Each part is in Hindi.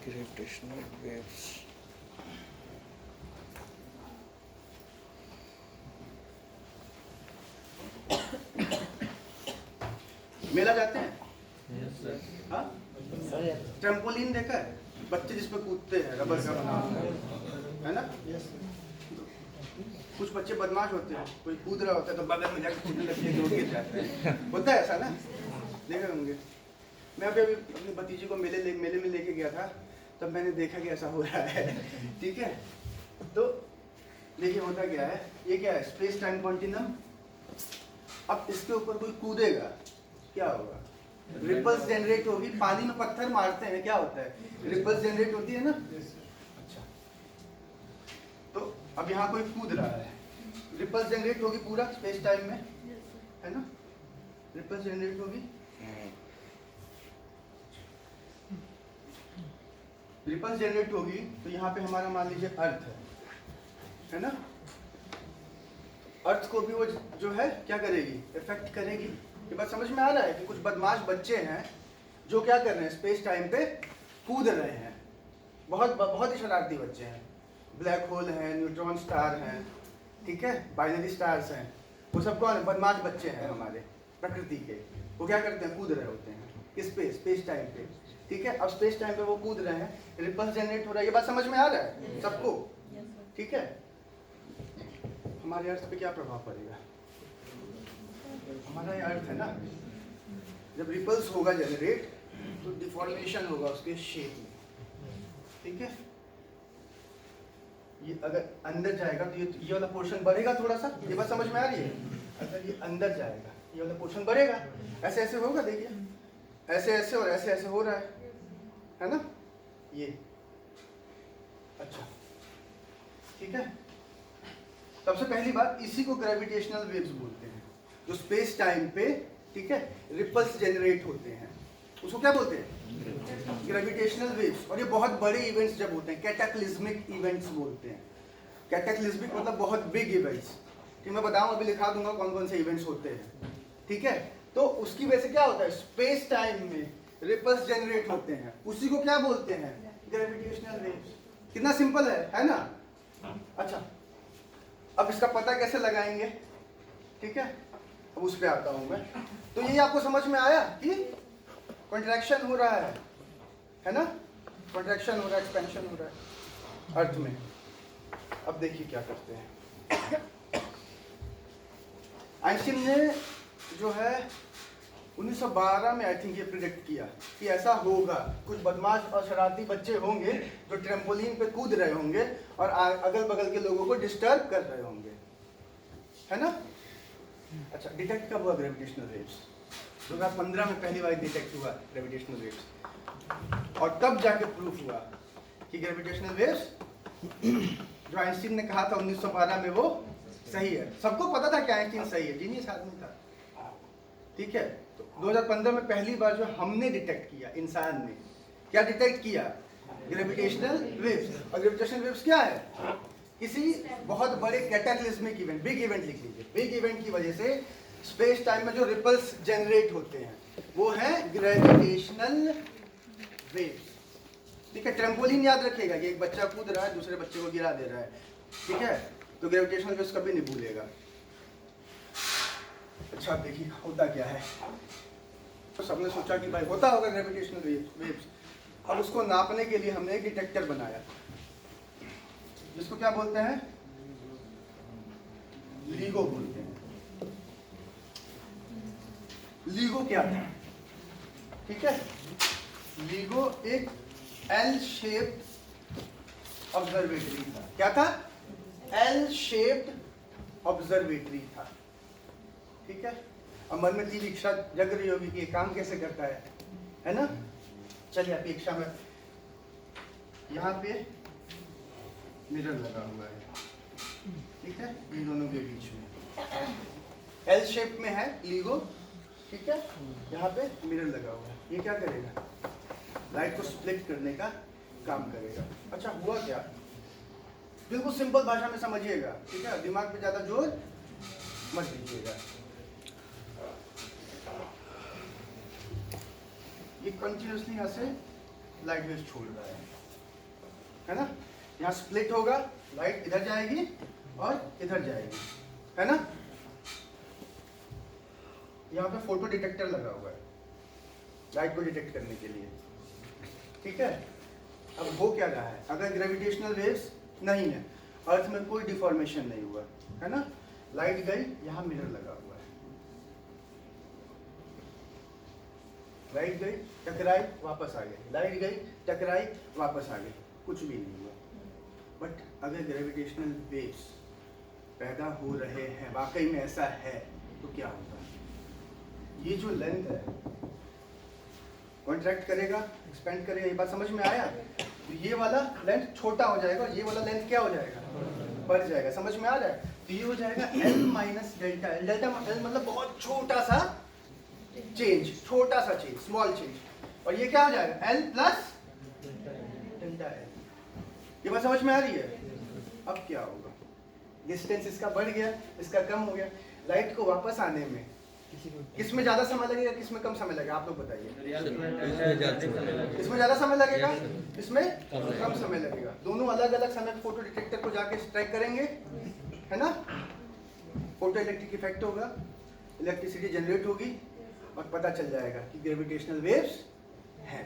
Gravitational waves. मेला जाते हैं? हाँ? सर ट्रम्पोलिन देखा है? बच्चे जिस पे कूदते हैं, रबर का बना होता है ना? कुछ बच्चे बदमाश होते हैं, कोई कूद रहा होता है तो बगल में जाकर कूदने लगते हैं, गिर जाते हैं। होता है ऐसा ना? देखे होंगे। मैं अभी अपनी भतीजी को मेले में लेके गया था, तब मैंने देखा कि ऐसा हो रहा है। ठीक है? तो देखिए होता क्या है, ये क्या है? Space time continuum. अब इसके ऊपर कोई कूदेगा, क्या होगा? रिपल्स जनरेट होगी। पानी में पत्थर मारते हैं, क्या होता है? रिपल्स जनरेट होती है ना? अच्छा, तो अब यहाँ कोई कूद रहा है, रिपल्स जनरेट होगी पूरा स्पेस टाइम में, है ना? रिपल्स जनरेट होगी, रिपल्स जनरेट होगी। तो यहाँ पे हमारा मान लीजिए अर्थ है ना? अर्थ को भी वो जो है क्या करेगी? इफेक्ट करेगी। ये बात समझ में आ रहा है कि कुछ बदमाश बच्चे हैं जो क्या कर रहे हैं? स्पेस टाइम पे कूद रहे हैं। बहुत ही शरारती बच्चे हैं। ब्लैक होल है, न्यूट्रॉन स्टार हैं, ठीक है, बाइनरी स्टार्स हैं। वो सब कौन है? बदमाश बच्चे हैं हमारे प्रकृति के। वो क्या करते हैं? कूद रहे होते हैं किस पे? स्पेस टाइम पे। ठीक है, अब स्पेस टाइम पे वो कूद रहे हैं, रिपल्स जनरेट हो रहा है। ये बात समझ में आ रहा है सबको? ठीक है, हमारे अर्थ पे क्या प्रभाव पड़ेगा? हमारा ये अर्थ है ना, जब रिपल्स होगा जनरेट तो डिफॉर्मेशन होगा उसके शेप में। ठीक है, ये अगर अंदर जाएगा तो ये वाला पोर्शन बढ़ेगा थोड़ा सा। ये बात समझ में आ रही है? अगर ये अंदर जाएगा ये वाला पोर्शन बढ़ेगा, ऐसे ऐसे होगा। देखिए ऐसे ऐसे और ऐसे ऐसे हो रहा है ना? ये अच्छा, ठीक है। सबसे पहली बात, इसी को ग्रेविटेशनल वेव्स बोलते हैं, जो स्पेस टाइम पे, ठीक है, रिपल्स जनरेट होते हैं, उसको क्या बोलते हैं? Gravitational waves. और ये बहुत बड़े इवेंट्स जब होते हैं, कैटाक्लिज्मिक इवेंट्स बोलते हैं। कैटाक्लिज्मिक मतलब बहुत बिग इवेंट्स। ठीक, मैं बताऊं, अभी लिखा दूंगा कौन कौन से इवेंट्स होते हैं। ठीक है, तो उसकी वजह से क्या होता है? स्पेस टाइम में रिपल्स जनरेट होते हैं, उसी को क्या बोलते हैं? Gravitational waves. कितना सिंपल है ना? अच्छा, अब इसका पता कैसे लगाएंगे? ठीक है, अब उस पे आता हूं मैं। तो ये आपको समझ में आया कि कॉन्ट्रैक्शन हो रहा है ना? कॉन्ट्रैक्शन हो रहा है, एक्सपेंशन हो रहा है अर्थ में। अब देखिए क्या करते हैं। आइंस्टीन ने जो है 1912 में आई थिंक ये प्रिडिक्ट किया कि ऐसा होगा। कुछ बदमाश और शरारती बच्चे होंगे जो ट्रेम्पोलिन पे कूद रहे होंगे और अगल बगल के लोगों को डिस्टर्ब कर रहे होंगे, है ना? अच्छा, डिटेक्ट कब हुआ ग्रेविटेशनल वेव्स? 2015 में पहली बार डिटेक्ट हुआ ग्रेविटेशनल वेव्स। और तब जाके प्रूफ हुआ कि ग्रेविटेशनल वेव्स जो आइंस्टीन ने कहा था 1912 में वो सही है। सबको पता था कि आइंस्टीन सही है, जीनियस आदमी था। ठीक है, तो 2015 में पहली बार जो हमने डिटेक्ट किया, इंसान ने क्या डिटेक्ट किया? Gravitational waves. और ग्रेविटेशनल वेव्स क्या है? किसी बहुत बड़े कैटाक्लिज्मिक इवेंट, बिग इवेंट लिख लीजिए, बिग इवेंट की वजह से स्पेस टाइम में जो रिपल्स जनरेट होते हैं वो है ग्रेविटेशनल वेव्स। ठीक है, ट्रम्पोलिन याद रखिएगा कि एक बच्चा कूद रहा है, दूसरे बच्चे को गिरा दे रहा है। ठीक है, तो ग्रेविटेशनल वेव्स कभी नहीं भूलेगा। अच्छा, देखिए होता क्या है। तो सबने सोचा कि भाई होता होगा ग्रेविटेशनल वेव्स। अब उसको नापने के लिए हमने एक डिटेक्टर बनाया, जिसको क्या बोलते हैं? लीगो बोलते हैं। लीगो क्या था? ठीक है, लीगो एक एल शेप्ड ऑब्जर्वेटरी था। क्या था? एल शेप्ड ऑब्जर्वेटरी था। ठीक है, अब मन में तीन इच्छा जग रही होगी कि ये काम कैसे करता है ना? चलिए, आपकी इच्छा में यहाँ पे मिरर लगा हुआ है, ठीक है, इन दोनों के बीच में एल शेप में है लीगो। ठीक है, यहाँ पे मिरर लगा हुआ है। ये क्या करेगा? लाइट को स्प्लिट करने का काम करेगा। अच्छा, हुआ क्या? बिल्कुल सिंपल भाषा में समझिएगा, ठीक है, दिमाग पे ज्यादा जोर मत दीजिएगा। ये कंटिन्यूसली यहाँ से लाइट वेव छोड़ रहा है ना। यहाँ स्प्लिट होगा, लाइट इधर जाएगी और इधर जाएगी, है ना। यहाँ पे फोटो डिटेक्टर लगा हुआ है लाइट को डिटेक्ट करने के लिए, ठीक है। अब हो क्या रहा है, अगर ग्रेविटेशनल वेव्स नहीं है, अर्थ में कोई डिफॉर्मेशन नहीं हुआ, है ना, लाइट गई, यहाँ मिरर लगा हुआ है, लाइट गई टकराई वापस आ गई, लाइट गई टकराई वापस आ गई, कुछ भी नहीं हुआ। बट अगर ग्रेविटेशनल वेव्स पैदा हो रहे हैं, वाकई में ऐसा है, तो क्या होगा, ये जो लेंथ है कॉन्ट्रैक्ट करेगा, एक्सपेंड करेगा, ये बात समझ में आया। तो ये वाला लेंथ छोटा हो जाएगा और ये वाला लेंथ क्या हो जाएगा, बढ़ जाएगा, समझ में आ रहा है। तो ये हो जाएगा L minus delta L. Delta L मतलब बहुत छोटा सा चेंज, छोटा सा चेंज, स्मॉल चेंज, और ये क्या हो जाएगा L प्लस डेल्टा एल। ये बात समझ में आ रही है। अब क्या होगा, डिस्टेंस इसका बढ़ गया, इसका कम हो गया, लाइट को वापस आने में किसमें ज्यादा समय लगेगा, किसमें कम समय लगेगा, आप लोग बताइए। इसमें ज्यादा समय लगेगा, इसमें कम समय लगेगा। दोनों अलग अलग समय पे फोटो डिटेक्टर को जाके स्ट्राइक करेंगे, है ना। फोटो इलेक्ट्रिक इफेक्ट होगा, इलेक्ट्रिसिटी जनरेट होगी और पता चल जाएगा कि ग्रेविटेशनल वेव्स हैं।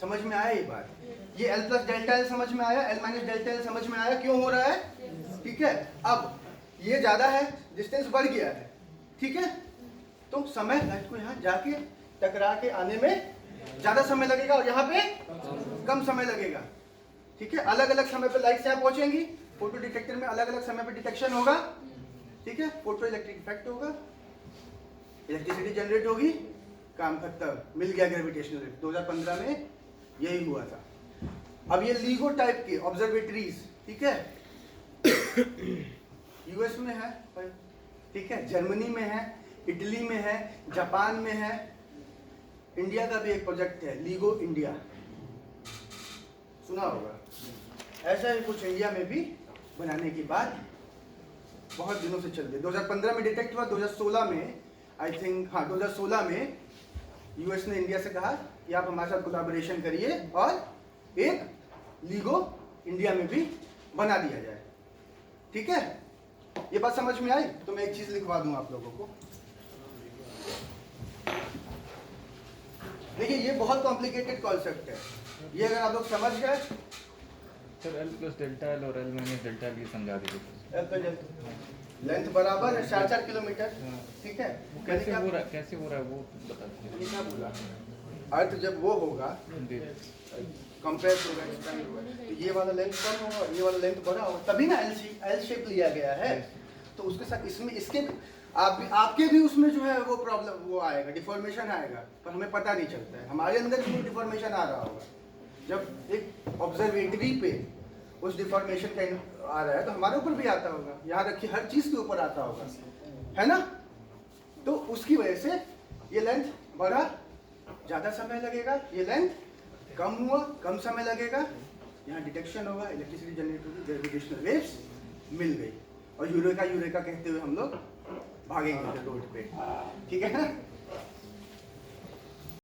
समझ में आया ये बात। ये L प्लस डेल्टा एल समझ में आया, L माइनस डेल्टा एल समझ में आया क्यों हो रहा है, ठीक है। अब ये ज्यादा है, डिस्टेंस बढ़ गया है, ठीक है, तो समय लाइट को यहाँ जाके टकरा के आने में ज्यादा समय लगेगा और यहाँ पे कम समय लगेगा, ठीक है। अलग अलग समय पे लाइट यहाँ पहुंचेंगी, फोटो डिटेक्टर में अलग अलग समय पे डिटेक्शन होगा, ठीक है, फोटो इलेक्ट्रिक इफेक्ट होगा, इलेक्ट्रिसिटी जनरेट होगी, काम खत्म, मिल गया ग्रेविटेशनल वेव। 2015 में यही हुआ था। अब ये LIGO टाइप के ऑब्जर्वेटरीज, ठीक है, यूएस में है, ठीक है, जर्मनी में है, इटली में है, जापान में है, इंडिया का भी एक प्रोजेक्ट है LIGO इंडिया, सुना होगा। ऐसा ही कुछ इंडिया में भी बनाने की बात बहुत दिनों से चल रही है। 2015 में डिटेक्ट हुआ, 2016 में आई थिंक, हाँ 2016 में यूएस ने इंडिया से कहा कि आप हमारे साथ कोलैबोरेशन करिए और एक LIGO इंडिया में भी बना दिया जाए, ठीक है। ये बात समझ में आई। तो मैं एक चीज लिखवा दूं आप लोगों को, देखिए ये बहुत कॉम्प्लिकेटेड कॉन्सेप्ट है, ये अगर आप लोग समझ गए। Sir L plus delta L और L माइनस डेल्टा एल की समझा दीजिए। लेंथ बराबर है 4-4 किलोमीटर, ठीक है। कैसे हो रहा है वो बता दीजिए। क्या बोला, अर्थ जब वो होगा कंप्रेस होगा, एक्सपेंड होगा, तो ये वाला लेंथ कम होगा, ये वाला लेंथ बड़ा होगा, तभी ना एल शेप लिया गया है। तो उसके साथ इसमें इसके आपके भी उसमें जो है वो प्रॉब्लम वो आएगा, डिफॉर्मेशन आएगा, पर हमें पता नहीं चलता है। हमारे अंदर भी डिफॉर्मेशन आ रहा होगा, जब एक ऑब्जर्वेटरी पे उस डिफॉर्मेशन का आ रहा है तो हमारे ऊपर भी आता होगा, यहाँ रखिए हर चीज के ऊपर आता होगा, है ना। तो उसकी वजह से ये लेंथ बढ़ा, ज्यादा समय लगेगा, ये लेंथ कम हुआ, कम समय लगेगा, यहाँ डिटेक्शन होगा, इलेक्ट्रिसिटी जनरेट होगी, ग्रेविटेशनल वेव्स मिल गई और यूरेका यूरेका कहते हुए हम लोग भागेंगे रोड पे, ठीक है ना।